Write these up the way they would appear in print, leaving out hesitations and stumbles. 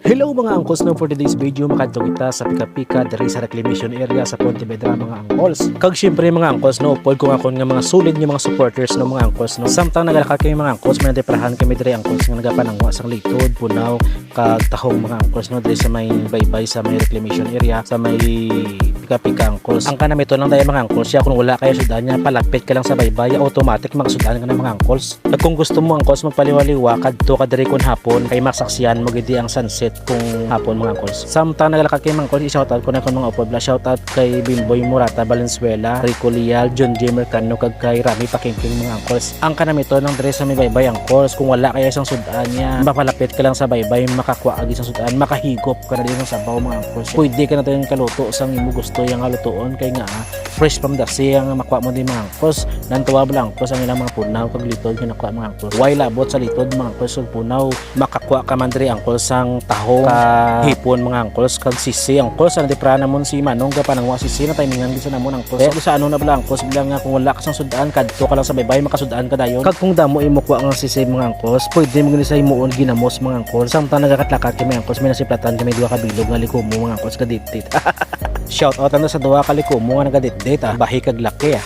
Hello mga angkos, no, for today's video makadto kita sa pika-pika diri sa reclamation area sa Pontevedra mga angkos. Kag syempre mga angkos, no, upod kung akon nga mga solid nga mga supporters no mga angkos, no. Samtang nagalakad kami mga angkos, may deprahan kami diri angkos nga nagapanangwa sang litod, punaw, kag tahong mga angkos no diri sa may baybay sa may reclamation area sa may pika-pika angkos. Ang kanami to lang daya mga angkos, siya kung wala kayo sudan niya, palapit ka lang sa baybay, automatic makasudan ka ng mga angkos. Kag kung gusto mo angkos magpaliwaliwa kadto ka diri kon hapon kay masaksiyan mo gidi ang sunset kung hapon mga angkos. Samtang nagalakad kay mga angkos, i-shoutout ko na kung mga upod. Shoutout kay Bimboy Murata Valenzuela, Rico Lial, John J. Mercano, kag kay Rami Pakingking mga angkos. Ang kanami to ng dre sa may baybay angkos, kung wala kaya isang sudan niya, mapalapit ka lang sa baybay, makakuha ag isang sudan, makahigop ka na din ng sabaw mga angkos. Pwede ka na tayo kaluto sang imo gusto yung halutoon kay nga fresh from the sea ang makuha mo din mga angkos. Nantuwa ba angkos ang ilang mga punaw kag litod kinakuha mga angkos. Why labot sa litod mga angkos ug punaw, makakuha ka man diri angkos sang taho ka hipon mga angkos kag sisi angkos ang diprana mon si Manong gapanangwa sisi na timingan gisa namon angkos. Kaya sa ano na bala angkos bilang nga kung wala ka sang sudaan kadto ka lang sa baybay makasudaan ka dayon. Kag kung damo imo kuha nga sisi mga angkos, pwede mo gani sa imuon ginamos mga angkos. Samtang nagakatlakad kami angkos, may nasiplatan kami duha ka bilog nga likumo mga angkos kadidit. Shout out na sa duha ka likumo nga nagadidit bahi kag laki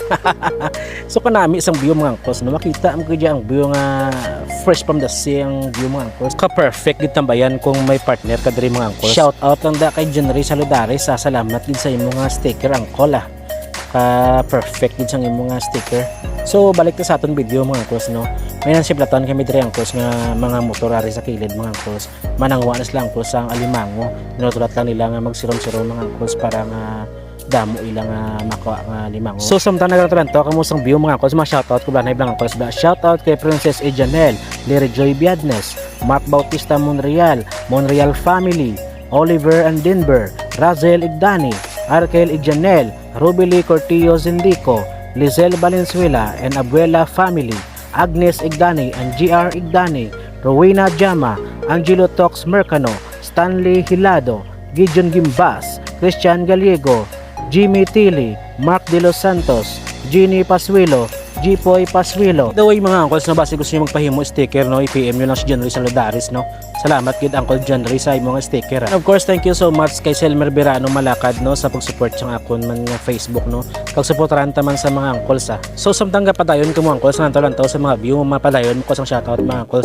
So kanami isang view mga angkos no, makita mo kaya ang view nga fresh from the sea ang view mga angkos. Ka perfect gid tambayan kung may partner ka diri mga angkos. Shout out lang da kay Jenry Saludares, salamat gid sa imo nga sticker angkol ka perfect gid sang imo nga sticker. So balik ta sa aton video mga angkos no. May nansiplatan kami diri angkos nga mga motorari sa kilid mga angkos. Manangwa na sila angkos ang alimango. Tinutulat lang nila nga magsirom-sirom mga angkos para nga damo ilang makuha nga limango. So samtang nagatulan to kamusang view mga angkos, mga shoutout ko blanay blang angkos. Shoutout kay Princess Ejanel, Lery Joy Biadnes, Matt Bautista Monreal, Monreal Family, Oliver and Denver, Razel Igdani, Arkel Ejanel, Rubili Cortillo Zindico, Lizelle Valenzuela and Abuela Family, Agnes Igdani and GR Igdani, Rowena Jama, Angelo Tox Mercano, Stanley Hilado, Gideon Gimbas, Christian Gallego, Jimmy Tilly, Mark De Los Santos, Ginny Pasuelo, Jipoy Pasuelo. The way mga angkos na base gusto nyo magpahimo sticker no, i-PM nyo lang si Jenry Saludares no. Salamat gid Uncle Jenry sa imong sticker. And of course, thank you so much kay Selmer Birano Malakad no sa pag-support sang akon man nga Facebook no. Kag suportahan ta man sa mga angkol So samtang gapadayon ko mo angkol sa nantaw sa mga view mapadayon ko sang shoutout mga angkol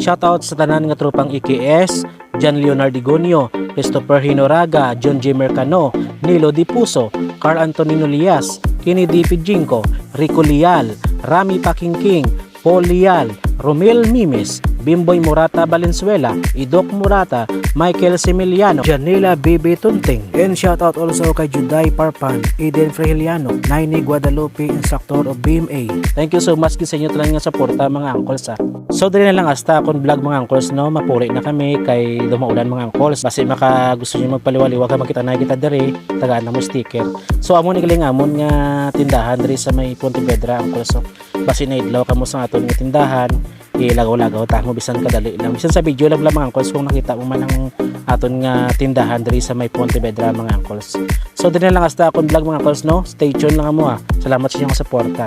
Shoutout sa tanan nga tropang IKS, John Leonard Digonio, Christopher Hinoraga, John J. Mercano, Nilo Di Puso, Carl Antonino Lias, Kennedy Pidjinko, Rico Lial, Rami Pakingking, Paul Lial, Romel Mimes, Bimboy Murata Valenzuela, Idok Murata, Michael Similiano, Janela Bibi Tunting, and shoutout also kay Juday Parpan, Eden Frehiliano, Naini Guadalupe, instructor of BMA. Thank you so much sa inyo talang nga suporta mga angkols So dali na lang hasta akong vlog mga angkols no, mapuri na kami kay dumaulan mga angkols. Basi maka gusto niyo magpaliwaliwag ka makita na kita diri, tagaan na mo sticker. So amon igaling amon nga tindahan diri sa may Pontevedra angkols basi na idlaw kamo sa aton nga tindahan. Ilagaw-lagaw ta mo bisan kadali lang. Bisan sa video lang mga angkols kung nakita mo man ang aton nga tindahan diri sa may Pontevedra mga angkols. So dili na lang hasta akong vlog mga angkols no. Stay tuned lang mo Salamat sa inyong suporta.